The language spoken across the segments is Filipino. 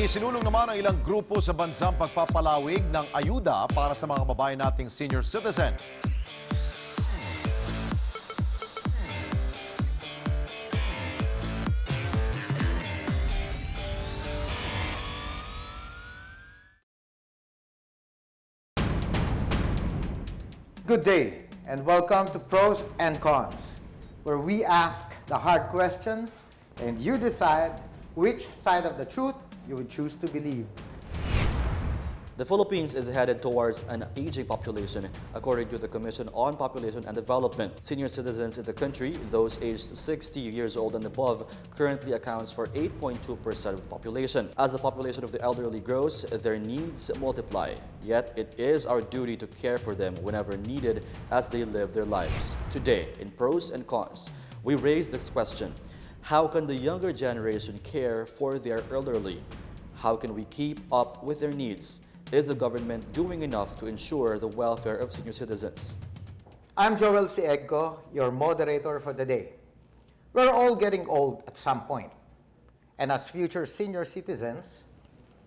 Isinulong naman ang ilang grupo sa bansang pagpapalawig ng ayuda para sa mga kababayan nating senior citizen. Good day and welcome to Pros and Cons, where we ask the hard questions and you decide which side of the truth you would choose to believe. The Philippines is headed towards an aging population, according to the Commission on Population and Development. Senior citizens in the country, those aged 60 years old and above, currently accounts for 8.2% of the population. As the population of the elderly grows, their needs multiply. Yet, it is our duty to care for them whenever needed as they live their lives. Today, in Pros and Cons, we raise this question: how can the younger generation care for their elderly? How can we keep up with their needs? Is the government doing enough to ensure the welfare of senior citizens? I'm Jorge, Egco, your moderator for the day. We're all getting old at some point, and as future senior citizens,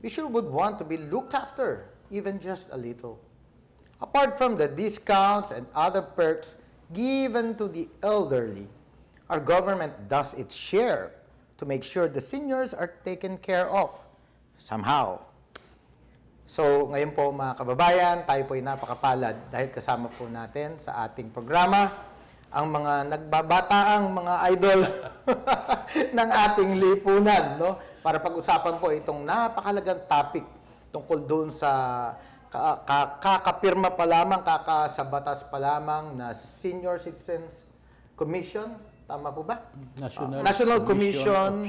we sure would want to be looked after, even just a little. Apart from the discounts and other perks given to the elderly, our government does its share to make sure the seniors are taken care of somehow. So ngayon po mga kababayan, tayo po ay napakapalad dahil kasama po natin sa ating programa ang mga nagbabataang mga idol ng ating lipunan, no? Para pag-usapan po itong napakalagang topic tungkol doon sa kakapirma pa lamang, kakasabatas pa lamang na Senior Citizens Commission. Tama po ba? National Commission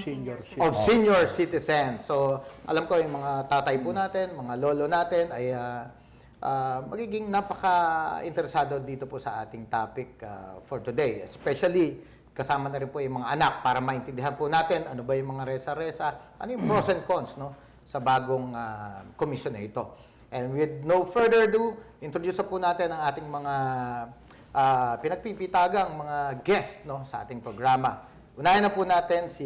of Senior Citizens. So, alam ko yung mga tatay po natin, mga lolo natin ay magiging napaka-interesado dito po sa ating topic for today. Especially, kasama na rin po yung mga anak para maintindihan po natin ano ba yung mga resa-resa, ano yung pros and cons, no, sa bagong commission na ito. And with no further ado, introduce po natin ang ating mga pinagpipitagang mga guest, no, sa ating programa. Unahin na po natin si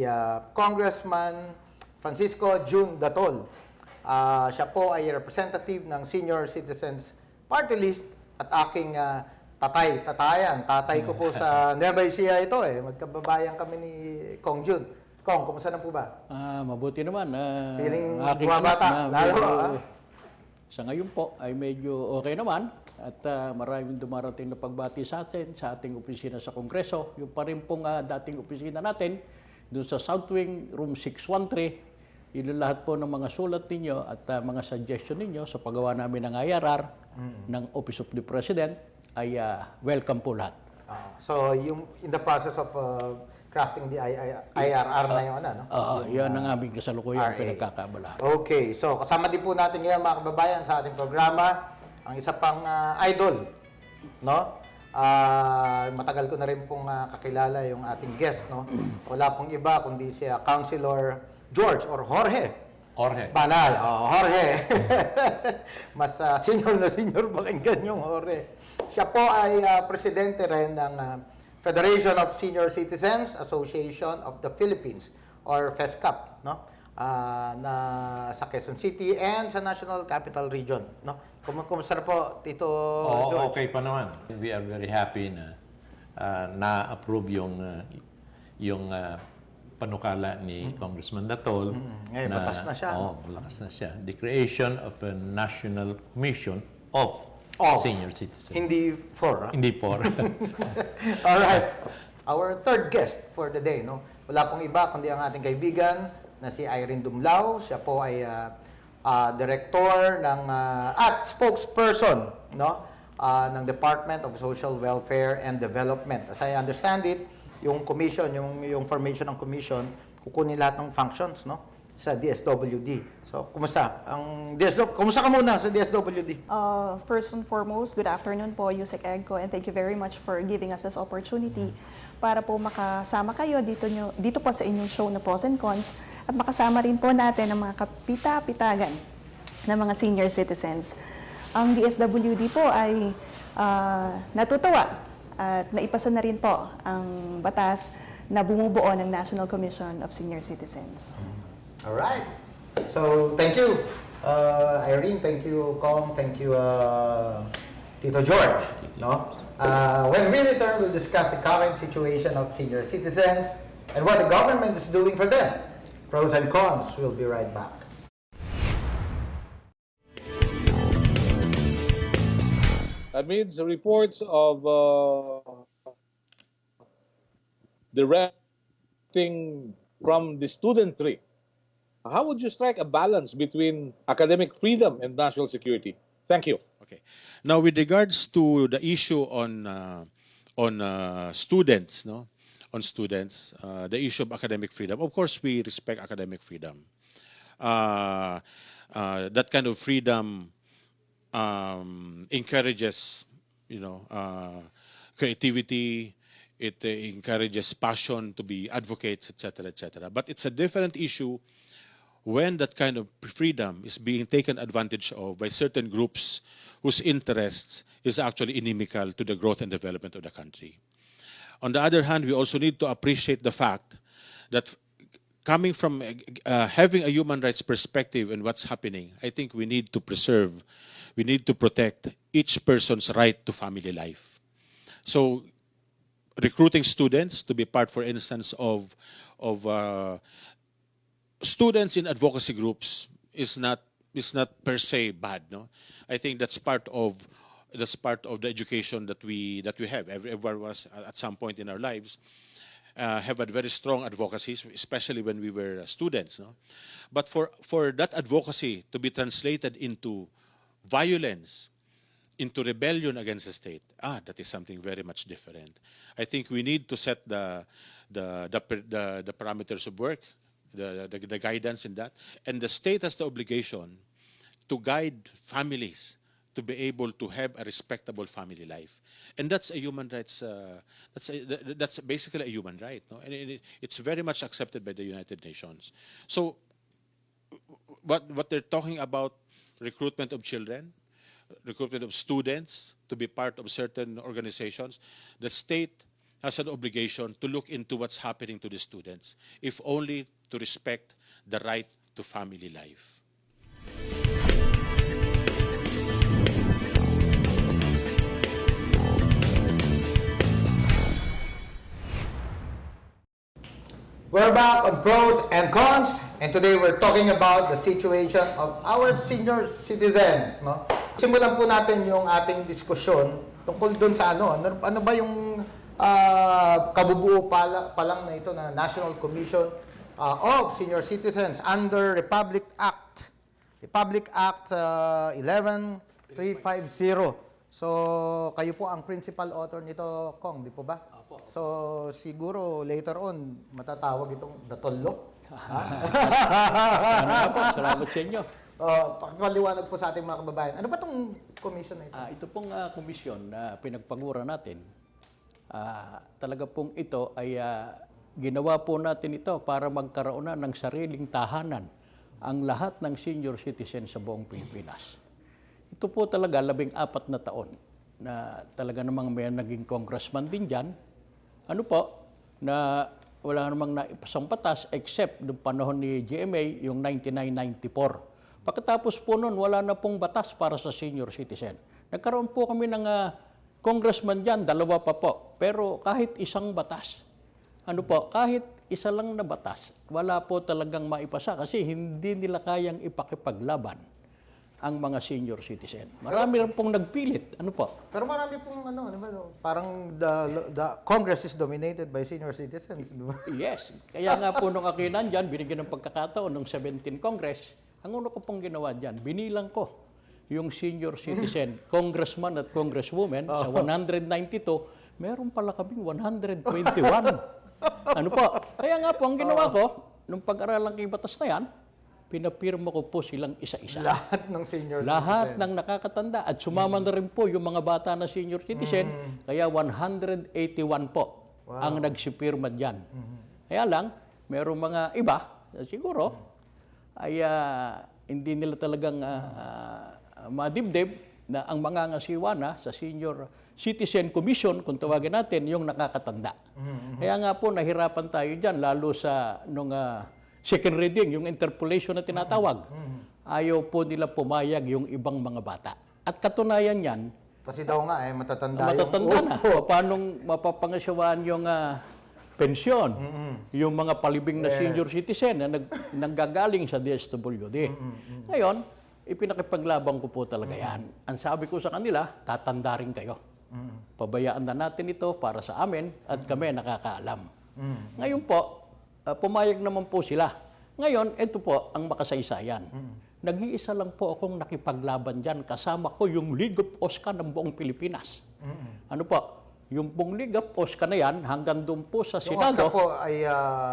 Congressman Francisco June Datol. Siya po ay representative ng Senior Citizens Partylist at aking tatay ko po sa Nueva Ecija ito eh. Magkababayan kami ni Cong June. Cong, kumusta na po ba? Mabuti naman. Feeling bumabata, lalo. Sa ngayon po ay medyo okay naman at maraming dumarating na pagbati sa atin sa ating opisina sa Kongreso. Yung pa rin pong dating opisina natin doon sa South Wing, Room 613. Yun lahat po ng mga sulat ninyo at mga suggestion ninyo sa paggawa namin ng IRR ng Office of the President ay welcome po lahat. So, yung in the process of crafting the IRR na yun, no? Yan ang aming kasalukuyan pinagkakabala. Okay, so kasama din po natin ngayon mga kababayan sa ating programa, ang isa pang idol, no? Matagal ko na rin pong kakilala yung ating guest, no? Wala pong iba kundi si Councilor George or Jorge. Jorge. Banal. Jorge. Mas senior na senior pakinggan yung Jorge. Siya po ay presidente rin ng Federation of Senior Citizens Association of the Philippines or FESCAP, no? Na sa Quezon City and sa National Capital Region, no? Kumusta na po, Tito George? Okay pa naman. We are very happy na na-approve yung panukala ni Congressman Datol. Ngayon, batas na siya. Batas na siya. The creation of a National Commission of Senior Citizens. Hindi for. Hindi for. Alright. Our third guest for the day, no? Wala pong iba kundi ang ating kaibigan na si Irene Dumlao. Siya po ay director ng at spokesperson, no? Ng Department of Social Welfare and Development. As I understand it, yung commission, yung formation ng commission, kukunin lahat ng functions, no? Sa DSWD. So, kumusta? Kumusta ka muna sa DSWD? First and foremost, good afternoon po, Usec Egco, and thank you very much for giving us this opportunity para po makasama kayo dito po sa inyong show na Pros and Cons at makasama rin po natin ang mga kapita-pitagan ng mga senior citizens. Ang DSWD po ay natutuwa at naipasa na rin po ang batas na bumubuo ng National Commission of Senior Citizens. Alright. So, thank you, Irene. Thank you, Cong. Thank you, Tito George. No? When we return, we'll discuss the current situation of senior citizens and what the government is doing for them. Pros and cons. We'll be right back. Amidst the reports of directing from the student tree, how would you strike a balance between academic freedom and national security? Thank you. Okay. Now, with regards to the issue on students, no, on students, the issue of academic freedom. Of course, we respect academic freedom. That kind of freedom encourages, creativity. It encourages passion to be advocates, etc., etc. But it's a different issue when that kind of freedom is being taken advantage of by certain groups whose interests is actually inimical to the growth and development of the country. On the other hand, we also need to appreciate the fact that coming from having a human rights perspective in what's happening, I think we need to preserve, we need to protect each person's right to family life. So recruiting students to be part, for instance, of students in advocacy groups is not per se bad. No, I think that's part of the education that we have. Everyone was at some point in our lives have had very strong advocacies, especially when we were students. No, but for that advocacy to be translated into violence, into rebellion against the state, that is something very much different. I think we need to set the parameters of work, the guidance in that, and the state has the obligation to guide families to be able to have a respectable family life, and that's a human rights. That's basically a human right, no? And it's very much accepted by the United Nations. So, what they're talking about, recruitment of children, recruitment of students to be part of certain organizations, the state has an obligation to look into what's happening to the students, if only to respect the right to family life. We're back on pros and cons, and today we're talking about the situation of our senior citizens. No? Simulan po natin yung ating diskusyon tungkol dun sa ano ba yung kabubuo pa lang na ito na National Commission of Senior Citizens under Republic Act 11350. So, kayo po ang principal author nito, Cong, di po ba? Opo. So, siguro later on matatawag itong Datol law. Salamat sa inyo. Pakipaliwanag po sa ating mga kababayan. Ano ba itong commission na ito? Ito pong komisyon na pinagpangura natin, talaga pong ito ay ginawa po natin ito para magkaroon na ng sariling tahanan ang lahat ng senior citizen sa buong Pilipinas. Ito po talaga 14 na taon na talaga namang may naging congressman din dyan. Ano po, na wala namang naipasang batas except noong panahon ni GMA, yung 1994. Pagkatapos po noon, wala na pong batas para sa senior citizen. Nagkaroon po kami ng congressman dyan, 2 pa po. Pero kahit isang batas, kahit isa lang na batas, wala po talagang maipasa kasi hindi nila kayang ipakipaglaban ang mga senior citizen. Marami rin pong nagpilit. Pero marami pong parang the Congress is dominated by senior citizens. Diba? Yes. Kaya nga po nung ako nandyan, binigyan ng pagkakataon ng 17 Congress, ang una ko pong ginawa dyan, binilang ko yung senior citizen, congressman at congresswoman, sa 192, meron pala kaming 121. Kaya nga po, ang ginawa ko, nung pag-aralan kay batas na yan, pinapirma ko po silang isa-isa. Lahat ng senior Lahat citizens. ng nakakatanda. At sumama na rin po yung mga bata na senior citizen. Kaya 181 po ang nagsipirma dyan. Kaya lang, merong mga iba, siguro, ay hindi nila talagang madibdib na ang mga ngasiwa na sa Senior Citizen Commission, kung tawagin natin, yung nakakatanda. Kaya nga po, nahirapan tayo dyan, lalo sa nung second reading, yung interpolation na tinatawag. Ayaw po nila pumayag yung ibang mga bata. At katunayan yan, Kasi daw nga, matatanda na. Paano mapapangasawahan yung pensyon, yung mga palibing na senior citizen na nanggagaling sa DSWD. Ngayon, ipinakipaglaban ko po talaga yan. Ang sabi ko sa kanila, tatanda rin kayo. Pabayaan na natin ito para sa amin at kami nakakaalam. Ngayon po, pumayag naman po sila. Ngayon, ito po ang makasaysayan. Nag-iisa lang po akong nakipaglaban dyan. Kasama ko yung League of Oscar ng buong Pilipinas. Ano po? Yung pong League of Oscar na yan, hanggang doon po sa Yung Senado, Oscar po ay...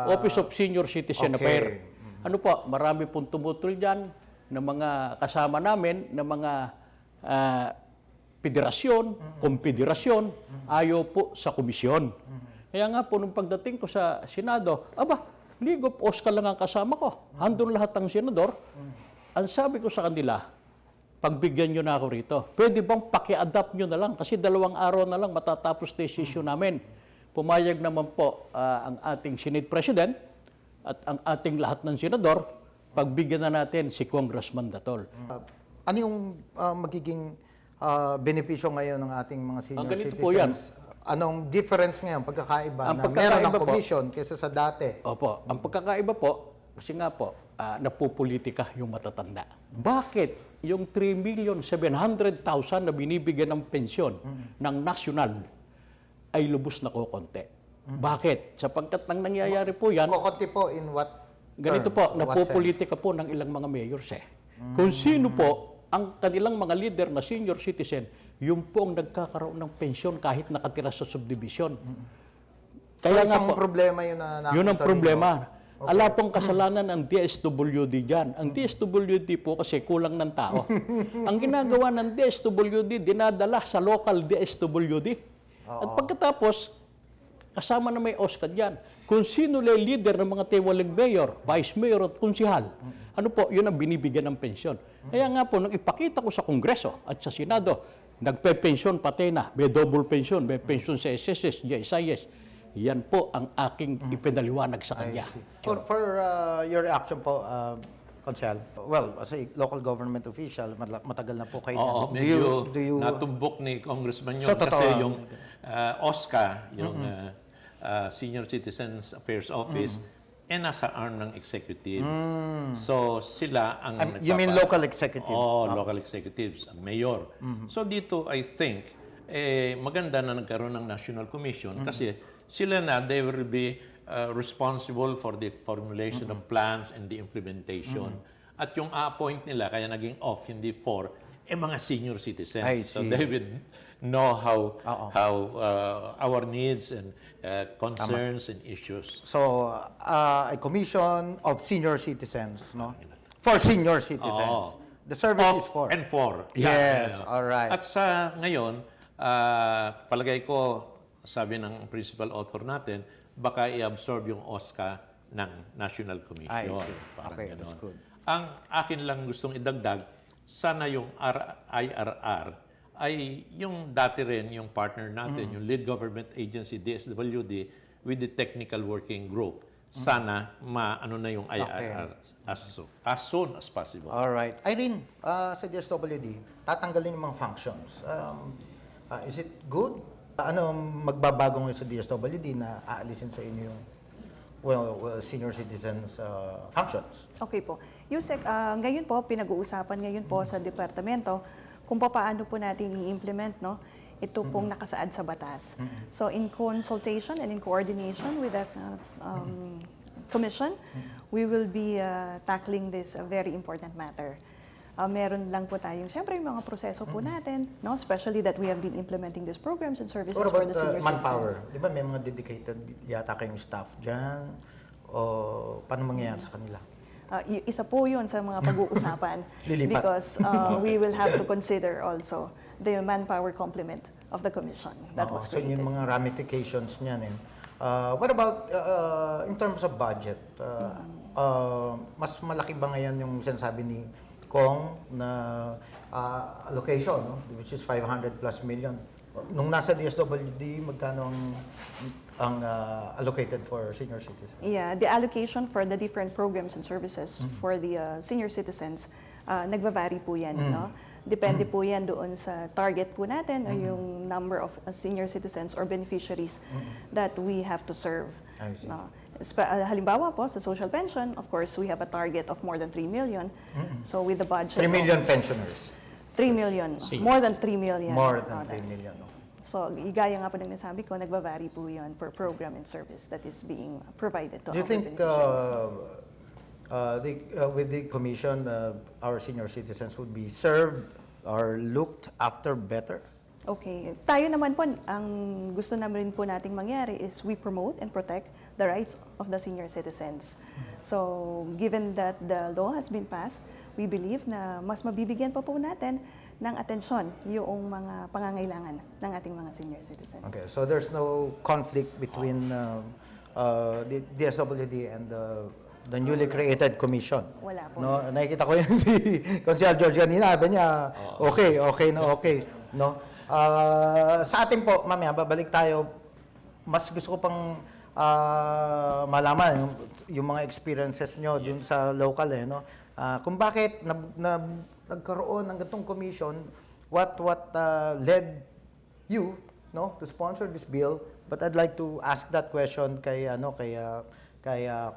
Office of Senior Citizen Okay. Affairs. Ano po? Marami pong tumutol dyan ng mga kasama namin, ng mga federasyon, konfederasyon, ayaw po sa komisyon. Kaya nga po, nung pagdating ko sa Senado, League of Oscar lang ang kasama ko. Handon lahat ng senador. Ang sabi ko sa kanila, pagbigyan nyo na ako rito. Pwede bang paki-adapt nyo na lang? Kasi 2 araw na lang matatapos decision namin. Pumayag naman po ang ating Senate President at ang ating lahat ng senador, pagbigyan na natin si Congressman Datol. ano yung magiging benepisyo ngayon ng ating mga senior ganito citizens? po yan. Anong difference ngayon, pagkakaiba Ang na pagkakaiba meron ng po- commission kaysa sa dati? Opo, ang pagkakaiba po, kasi nga po, napupolitika yung matatanda. Bakit yung 3,700,000 na binibigyan ng pensyon ng nasyonal ay lubos na kukonti? Bakit? Sapagkat nang nangyayari po yan, Kokonti po in what ganito terms? po, napupolitika po ng ilang mga mayors Kung sino po ang kanilang mga leader na senior citizen, yung po ang nagkakaroon ng pensyon kahit nakatira sa subdivision. Kaya nga isang po, problema yun na nakita yun ang ninyo. problema. Ala pong kasalanan ng DSWD dyan. Ang DSWD po kasi kulang ng tao. Ang ginagawa ng DSWD, dinadala sa local DSWD. At pagkatapos, kasama na may OSCA dyan. Kung sino lay leader ng mga tiwaling mayor, vice mayor at konsihal, ano po, yun ang binibigyan ng pensyon. Kaya nga po, nung ipakita ko sa Kongreso at sa Senado, nagpe-pensyon pati na, may double pension, may pensyon sa SSS, GSIS. Yan po ang aking ipinaliwanag sa kanya. For your reaction po, Consel, well, as a local government official, matagal na po kayo. Oo, medyo natumbok ni Congressman yun. So, kasi totoo. yung OSCA, yung Senior Citizens Affairs Office, nasa arm ng executive. So, sila ang You mean local executive? local executives, ang mayor. So, dito, I think, maganda na nagkaroon ng National Commission kasi sila na, they will be responsible for the formulation of plans and the implementation. At yung appoint nila, kaya naging off, hindi for, mga senior citizens. I So, see. they will know how our needs and concerns and issues. So, a commission of senior citizens, no? For senior citizens. Oo. The service is Of for. and for. Yes, all right. At sa ngayon, palagay ko, sabi ng principal author natin, baka i-absorb yung OSCA ng National Commission. I see. Parang Okay, ganon. that's good. Ang akin lang gustong idagdag, sana yung IRR ay yung dati rin, yung partner natin, yung lead government agency, DSWD, with the technical working group. Sana maano na yung IRR as soon as possible. All right. Irene, sa DSWD, tatanggalin yung mga functions. Is it good? Ano magbabago ngayon sa DSWD na aalisin sa inyo yung senior citizens functions? Okay po. Usec, ngayon po, pinag-uusapan ngayon po sa departamento kung paano po natin i-implement ito pong nakasaad sa batas. So in consultation and in coordination with the Commission, we will be tackling this very important matter. Meron lang po tayong, syempre, yung mga proseso po natin, especially that we have been implementing these programs and services What for about the senior manpower? citizens. Di ba may mga dedicated yata kayong staff dyan? O paano mangyayari sa kanila? Isa po yun sa mga pag-uusapan Lilipat. because we will have to consider also the manpower complement of the Commission that was So created. yung mga ramifications niyan. What about in terms of budget? Mas malaki ba ngayon yung sinasabi ni Cong na allocation, which is 500 plus million Nung nasa DSWD, magkano ang allocated for senior citizens? Yeah, the allocation for the different programs and services for the senior citizens, nagva-vary po yan, no? Depende po yan doon sa target po natin o yung number of senior citizens or beneficiaries that we have to serve. I see. No? Halimbawa po, sa social pension, of course, we have a target of more than 3 million. So with the budget 3 of million pensioners. 3 million. More than 3 million. More than 3 million. No? So, gaya nga po ng nasabi ko, nagva-vary po yun per program and service that is being provided to Do you our think beneficiaries. with the commission, our senior citizens would be served or looked after better? Okay. Tayo naman po, ang gusto naman po nating mangyari is we promote and protect the rights of the senior citizens. So, given that the law has been passed, we believe na mas mabibigyan pa po natin ng atensyon yung mga pangangailangan ng ating mga senior citizens. Okay, so there's no conflict between the DSWD and the newly created commission. Wala po. No, nakikita ko yun si Consial Jorge kanina, sabi niya, okay. No? Sa atin po, mamaya, babalik tayo. Mas gusto ko pang malaman yung mga experiences nyo dun sa local, no? Kung bakit nagkaroon ng ganitong commission, what led you, no, to sponsor this bill? But I'd like to ask that question kay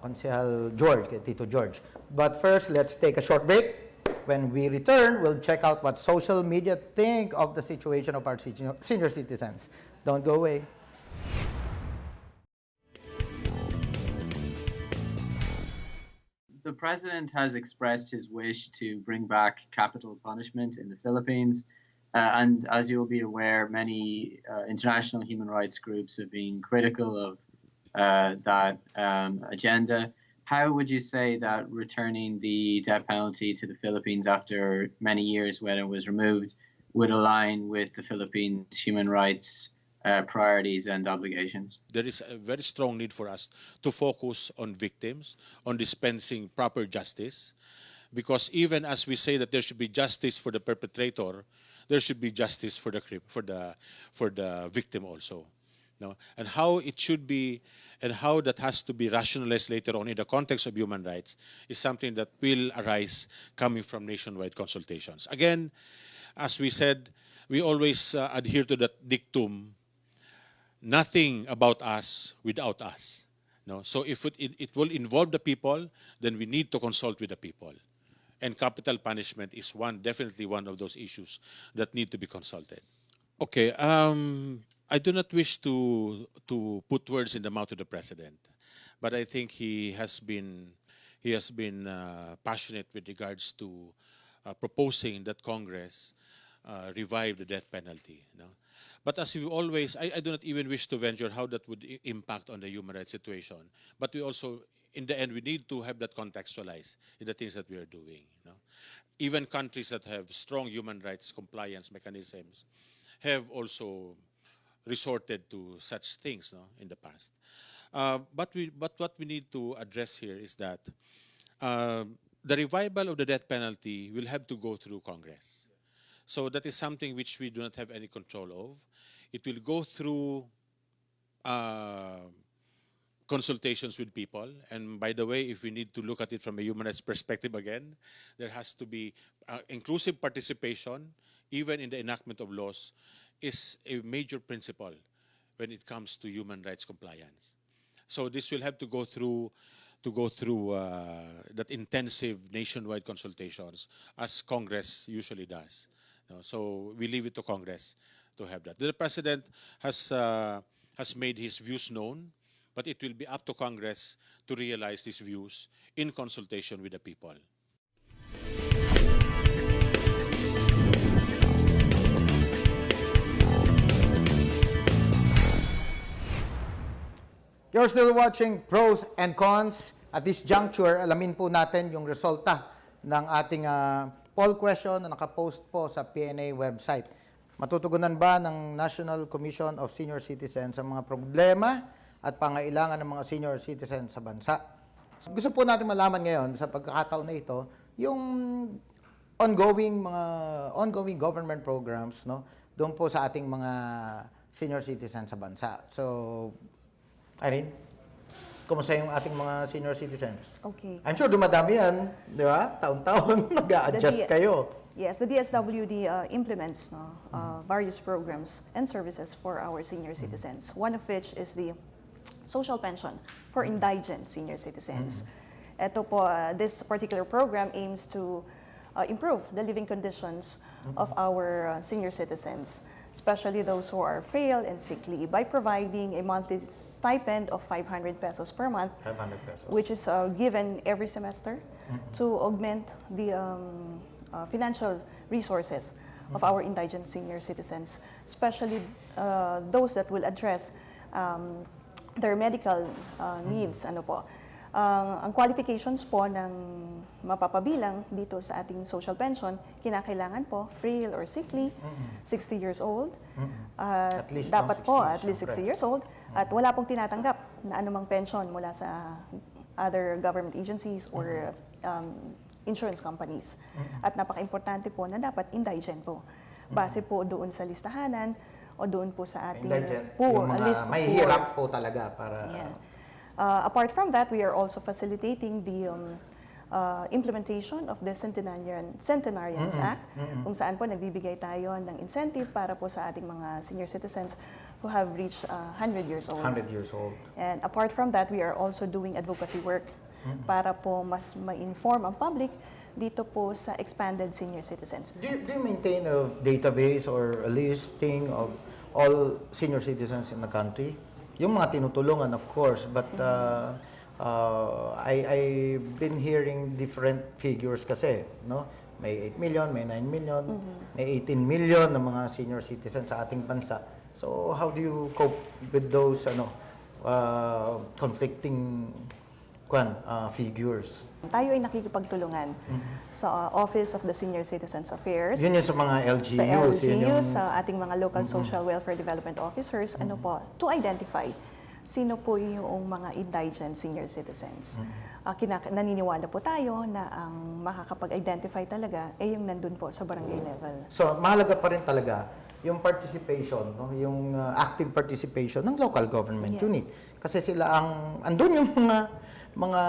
Konsehal George, kay Tito George. But first, let's take a short break. When we return, we'll check out what social media think of the situation of our senior citizens. Don't go away. The president has expressed his wish to bring back capital punishment in the Philippines. And as you will be aware, many international human rights groups have been critical of that agenda. How would you say that returning the death penalty to the Philippines after many years when it was removed would align with the Philippines' human rights priorities and obligations? There is a very strong need for us to focus on victims, on dispensing proper justice, because even as we say that there should be justice for the perpetrator, there should be justice for the victim also. No? And how it should be and how that has to be rationalized later on in the context of human rights is something that will arise coming from nationwide consultations. Again, as we said, we always adhere to that dictum, nothing about us without us. No? So if it will involve the people, then we need to consult with the people. And capital punishment is definitely one of those issues that need to be consulted. Okay, I do not wish to put words in the mouth of the president, but I think he has been passionate with regards to proposing that Congress revive the death penalty. No? But as we always, I do not even wish to venture how that would impact on the human rights situation. But we also, in the end, we need to have that contextualized in the things that we are doing. No? Even countries that have strong human rights compliance mechanisms have also resorted to such things, no, in the past. But what we need to address here is that the revival of the death penalty will have to go through Congress. So that is something which we do not have any control of. It will go through consultations with people. And by the way, if we need to look at it from a human rights perspective again, there has to be inclusive participation, even in the enactment of laws, is a major principle when it comes to human rights compliance. So this will have to go through that intensive nationwide consultations, as Congress usually does. So we leave it to Congress to have that. The president has made his views known, but it will be up to Congress to realize these views in consultation with the people. You're still watching Pros and Cons. At this juncture, alamin po natin yung resulta ng ating poll question na nakapost po sa PNA website. Matutugunan ba ng National Commission of Senior Citizens ang mga problema at pangailangan ng mga senior citizens sa bansa? Gusto po natin malaman ngayon sa pagkakataon na ito yung ongoing government programs, no, doon po sa ating mga senior citizens sa bansa. So, Irene, kumusta yung ating mga senior citizens? Okay. I'm sure dumadami yan, di ba? Taon-taon, nag-a-adjust kayo. Yes, the DSWD implements various programs and services for our senior citizens, one of which is the social pension for indigent senior citizens. Ito po, this particular program aims to improve the living conditions of our senior citizens, especially those who are frail and sickly, by providing a monthly stipend of 500 pesos per month, 500 pesos. which is given every semester to augment the financial resources of our indigent senior citizens, especially those that will address their medical needs. Ano po? Ang qualifications po ng mapapabilang dito sa ating social pension, kinakailangan po frail or sickly, 60 years old. At least Dapat 60 po years, at least 60 syempre. years old. At wala pong tinatanggap na anumang pension mula sa other government agencies or insurance companies. At napaka-importante po na dapat indigent po. Base po doon sa listahanan o doon po sa ating Indigent, poor, yung a mga list of may poor. hirap po talaga para... Yeah. Apart from that, we are also facilitating the implementation of the Centenarians Act, kung saan po nagbibigay tayo ng incentive para po sa ating mga senior citizens who have reached 100 years old. 100 years old. And apart from that, we are also doing advocacy work para po mas ma-inform ang public dito po sa expanded senior citizens. Do you maintain a database or a listing of all senior citizens in the country? Yung mga tinutulungan, of course, but I've been hearing different figures kasi, no? May 8 million, may 9 million, may 18 million na mga senior citizens sa ating bansa. So how do you cope with those conflicting figures? Tayo ay nakikipagtulungan sa Office of the Senior Citizens Affairs, Yun yung sa mga LGUs. sa yun LGUs, yung- sa ating mga local social welfare development officers, ano po, to identify sino po yung mga indigent senior citizens. Naniniwala po tayo na ang makakapag-identify talaga ay yung nandun po sa barangay level. So, mahalaga pa rin talaga yung participation, no? Yung active participation ng local government Yes. unit. Kasi sila andun yung mga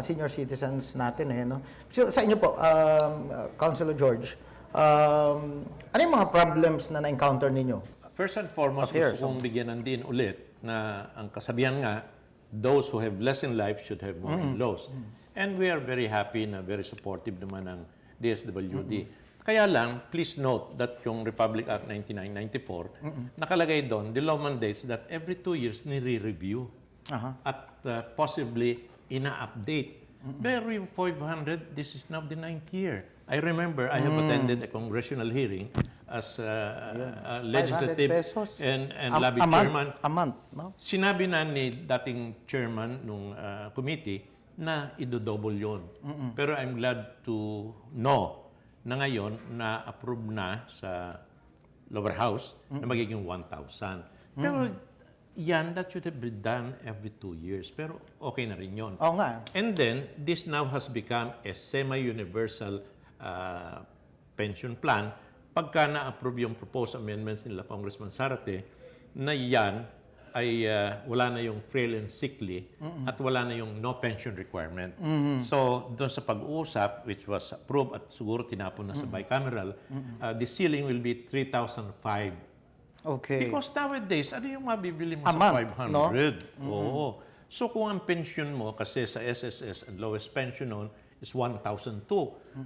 senior citizens natin no? So, sa inyo po, Councilor George, ano yung mga problems na na-encounter ninyo? First and foremost, Affairs, gusto kong bigyanan din ulit na ang kasabihan nga, those who have less in life should have more in laws. And we are very happy na very supportive naman ng DSWD. Kaya lang, please note that yung Republic Act 9994, nakalagay doon, the law mandates that every 2 years nire-review at possibly ina-update. Pero yung 500, this is now the 9th year. I remember I have attended a congressional hearing as legislative 500 pesos. and A lobby month, chairman. a month, no? Sinabi na ni dating chairman nung committee na idodouble yon. Pero I'm glad to know na ngayon na-approve na sa lower house na magiging 1,000. Pero yan, that should have been done every 2 years. Pero okay na rin yun. Oo nga. And then, this now has become a semi-universal pension plan. Pagka na-approve yung proposed amendments nila Congressman Zarate, na yan ay wala na yung frail and sickly at wala na yung no pension requirement. So, doon sa pag-uusap, which was approved at siguro tinapon na sa bicameral, the ceiling will be 3,005. Okay. Because nowadays, ano yung mabibili mo A sa month, 500? Oo. So kung ang pension mo, kasi sa SSS, ang lowest pension noon is 1,002.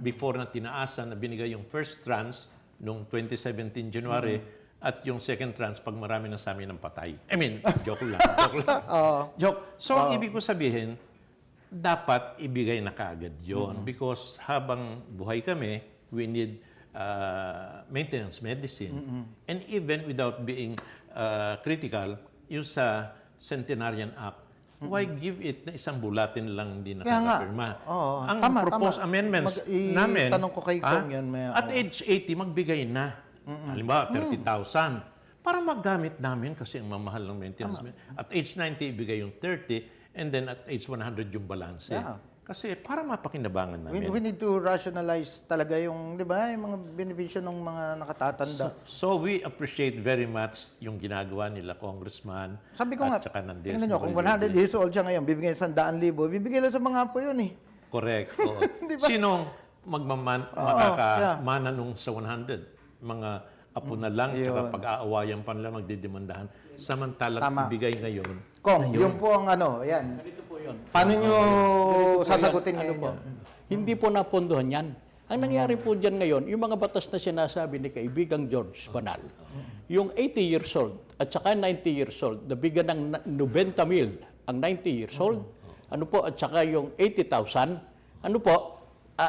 Before na tinaasan, na binigay yung first tranche noong 2017 January, at yung second tranche pag marami na sa amin ng patay. I mean, joke lang. Joke. So ibig ko sabihin, dapat ibigay na kaagad yun. Because habang buhay kami, we need maintenance medicine. And even without being critical, yung sa Centenarian Act, why give it na isang bulatin lang hindi Kaya nga. nakakapirma? Oo. Ang Tama, proposed tama. amendments namin, Tanong ko kay Cong yan. at age 80, magbigay na. Halimbawa, 30,000. Para magamit namin kasi ang mamahal ng maintenance. At age 90, ibigay yung 30, and then at age 100 yung balance. Yeah. Kasi para mapakinabangan namin. We need to rationalize talaga yung, di ba, yung mga benepisyo ng mga nakatatanda. So we appreciate very much yung ginagawa nila, Congressman. Sabi ko nga, at saka ng tingnan nyo, kung DSWD. 100 years old siya ngayon, bibigyan 100,000, bibigyan lang sa mga apo yun eh. Correct. Oo. Sinong makakamananong nung sa 100? Mga apo na lang, tsaka pag-aawayan pa nila, magdidemandahan. Samantalang ibigay ngayon. Kong, yun po ang ano, yan. Ganito po yun. Paano nyo sasagutin ngayon po? yun? Hindi po napondohan yan. Ang nangyari po dyan ngayon, yung mga batas na sinasabi ni kaibigang George Banal, yung 80 years old at saka 90 years old, nabigyan ng 90,000 ang 90 years old, ano po, at saka yung 80,000, ano po,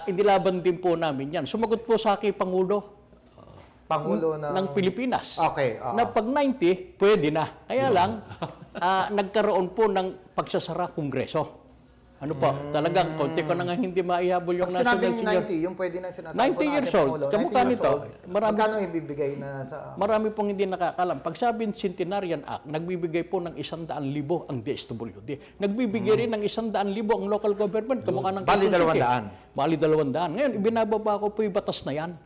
inilaban din po namin yan. Sumagot po sa akin Pangulo ng Pilipinas. Okay. Na pag 90, pwede na. Kaya lang, nagkaroon po ng pagsasara Kongreso. Ano po, talagang konti ko na nga hindi maihabol yung Pag national sinabing senior. 90, yung pwede nang sinasabi 90 years old. Kamukha nito. Magkano ibibigay na sa... Marami pong hindi nakakalam. Pag sabing Centenarian Act, nagbibigay po ng 100,000 ang DSWD. Nagbibigay rin ng 100,000 ang local government. Kamukha ng Bali, Quezon City. 200. Bali 200. Ngayon, ibinababa ko po yung batas na yan.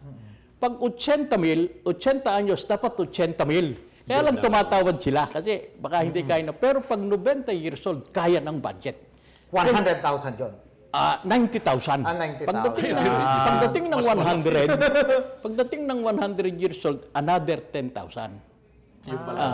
Pag 80,000, 80 anyos, dapat 80,000. Kaya lang tumatawad sila kasi baka hindi kaya na. Pero pag 90 years old, kaya ng budget. 100,000 yun. 90,000. 90,000. Pagdating ng 100, pagdating ng 100 years old, another 10,000. Yung pala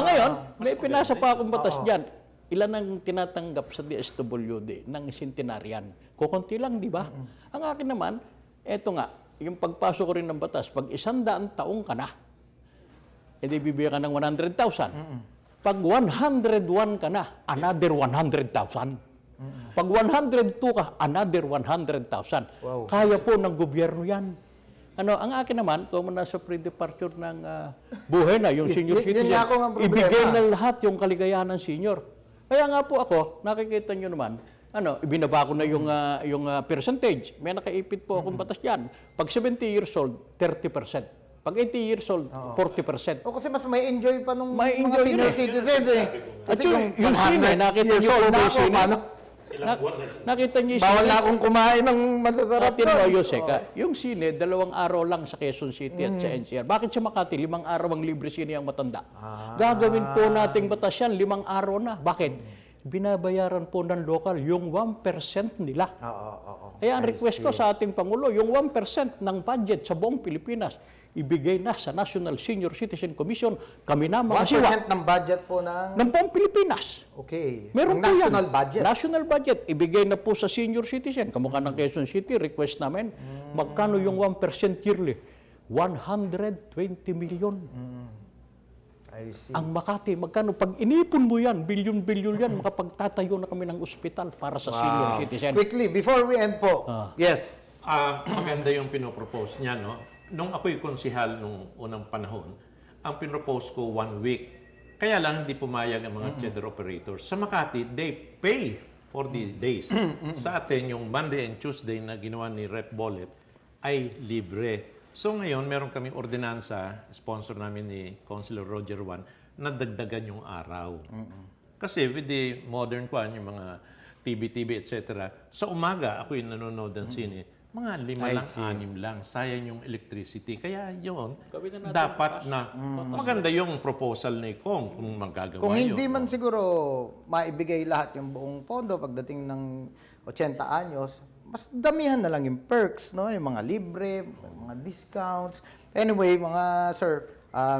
Ngayon, may pinasa pa akong batas diyan. Ilan ang tinatanggap sa DSWD ng centenarian? Kukunti lang, di ba? Ang akin naman, eto nga, yung pagpasok ko rin ng batas, pag 100 taong ka na, edi bibigyan ka ng 100,000. Pag 101 ka na, another 100,000. Pag 102 ka, another 100,000. Wow. Kaya po ng gobyerno yan. Ano, ang akin naman, kung nasa pre-departure ng buhay na, yung senior Yun citizen, nga ako ang problema. ibigay na lahat yung kaligayahan ng senior. Kaya nga po ako, nakikita nyo naman, ibinaba ko na yung percentage. May nakaipit po akong batas yan. Pag 70 years old, 30%. Pag 80 years old, 40%. O kasi mas may enjoy pa nung May mga enjoy senior yun eh. citizens eh. At Kasi yung sine, nakita nyo po ba yung sine? Nakita nyo yung Bawal sine? na akong kumain ng masasarap Atin mo, Usec, yung sine, 2 araw lang sa Quezon City at sa NCR. Bakit sa Makati, 5 araw ang libre sine ang matanda? Gagawin po nating batas yan, 5 araw na. Bakit? Binabayaran po ng local yung 1% nila. Kaya ang request ko sa ating Pangulo, yung 1% ng budget sa buong Pilipinas, ibigay na sa National Senior Citizen Commission. Kami na mga siwa 1% ng budget po ng... ng buong Pilipinas. Okay. Meron Ng po national yan. budget. National budget. Ibigay na po sa senior citizen. Kamukha ng Quezon City, request namin. Magkano yung 1% yearly? 120 million. I see. Ang Makati, magkano? Pag inipon mo yan, bilyon-bilyon yan, makapagtatayo na kami ng ospital para sa senior citizen. Quickly, before we end po. Yes. Maganda yung pinopropose niya, no? Nung ako'y konsihal nung unang panahon, ang pinopose ko 1 week. Kaya lang hindi pumayag ang mga cheddar operators. Sa Makati, they pay for the days. Sa atin, yung Monday and Tuesday na ginawa ni Rep. Bolet ay libre. So ngayon, meron kaming ordinansa, sponsor namin ni Councilor Roger Juan, na dagdagan yung araw. Kasi with the modern yung mga TV, etc. Sa umaga, ako'y nanonood ng sine, mga 5 lang, 6 lang. Sayang yung electricity. Kaya yun, dapat na maganda yung proposal ni Cong kung magagawa Kung hindi yun. man siguro maibigay lahat yung buong pondo pagdating ng 80 anyos, mas damihan na lang yung perks, no? Yung mga libre, mga discounts. Anyway, mga sir,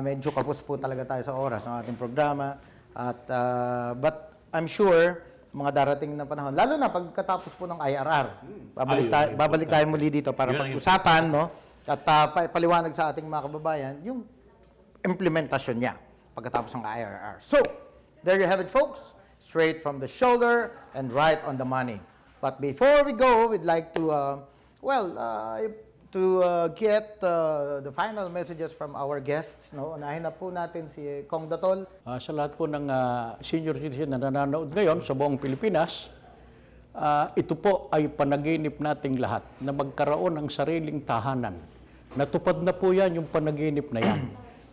medyo kapos po talaga tayo sa oras ng ating programa. At, but I'm sure, mga darating na panahon, lalo na pagkatapos po ng IRR, babalik tayo muli dito para pag-usapan, no? At paliwanag sa ating mga kababayan, yung implementasyon niya pagkatapos ng IRR. So, there you have it, folks. Straight from the shoulder and right on the money. But before we go, we'd like to, get the final messages from our guests. No? Unahin na po natin si Cong Datol. Sa lahat po ng senior citizen na nanonood ngayon sa buong Pilipinas, ito po ay panaginip nating lahat na magkaroon ng sariling tahanan. Natupad na po yan yung panaginip na yan.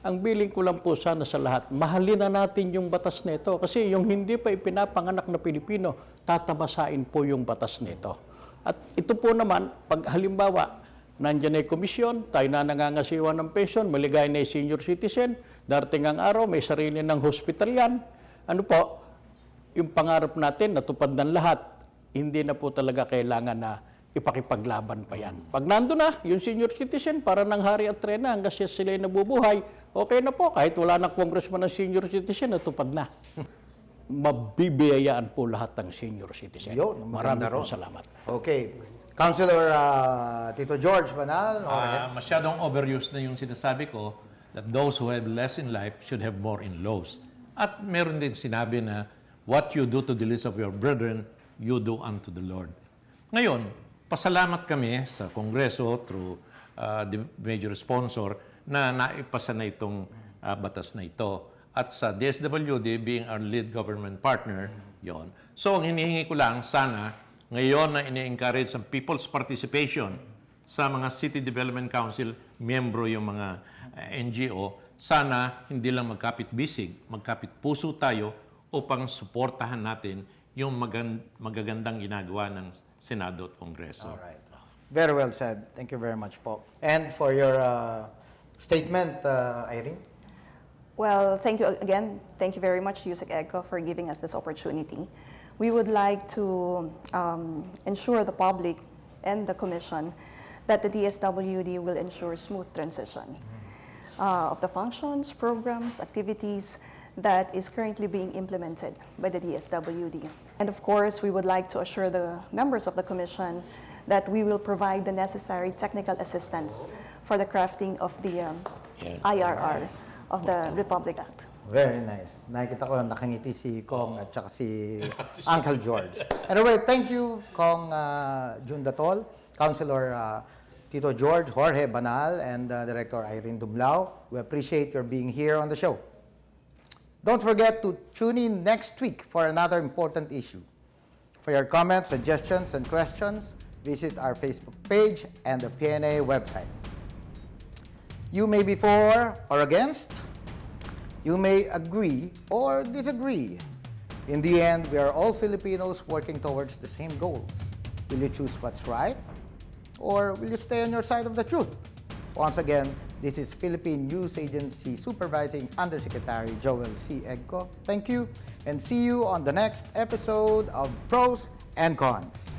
Ang bilin ko lang po sana sa lahat, mahalin na natin yung batas na ito. Kasi yung hindi pa ipinapanganak na Pilipino, tatabasain po yung batas nito. At ito po naman, pag halimbawa, nandiyan ay komisyon, tayo na nangangasiwa ng pension, maligay na senior citizen, darating ang araw, may sarili ng hospital yan. Ano po, yung pangarap natin, natupad ng lahat, hindi na po talaga kailangan na ipakipaglaban pa yan. Pag nando na, yung senior citizen, para ng hari at reyna, hanggang sila nabubuhay, okay na po, kahit wala na congressman ng senior citizen, natupad na. Mabibiyayaan po lahat ng senior citizen. Yun, maganda Maraming ron. salamat. Okay. Councilor Tito George Banal. Masyadong overused na yung sinasabi ko that those who have less in life should have more in laws. At meron din sinabi na what you do to the least of your brethren, you do unto the Lord. Ngayon, pasalamat kami sa Kongreso through the major sponsor na naipasa na itong batas na ito. At sa DSWD being our lead government partner, yon. So, ang hinihingi ko lang, sana, ngayon na ini-encourage ang people's participation sa mga City Development Council, miyembro yung mga NGO, sana hindi lang magkapit-bisig, magkapit-puso tayo upang suportahan natin yung magagandang ginagawa ng Senado at Kongreso. All right. Very well said. Thank you very much po. And for your statement, Irene? Well, thank you again. Thank you very much, Usec Egco, for giving us this opportunity. We would like to ensure the public and the Commission that the DSWD will ensure smooth transition of the functions, programs, activities that is currently being implemented by the DSWD. And of course, we would like to assure the members of the Commission that we will provide the necessary technical assistance for the crafting of the IRR of the Republic Act. Very nice. Nakikita ko nakangiti si Cong at saka si Uncle George. Anyway, thank you, Cong Datol, Councilor Tito George, Jorge Banal, and Director Irene Dumlao. We appreciate your being here on the show. Don't forget to tune in next week for another important issue. For your comments, suggestions, and questions, visit our Facebook page and the PNA website. You may be for or against. You may agree or disagree. In the end, we are all Filipinos working towards the same goals. Will you choose what's right? Or will you stay on your side of the truth? Once again, this is Philippine News Agency Supervising Undersecretary Joel C. Egco. Thank you and see you on the next episode of Pros and Cons.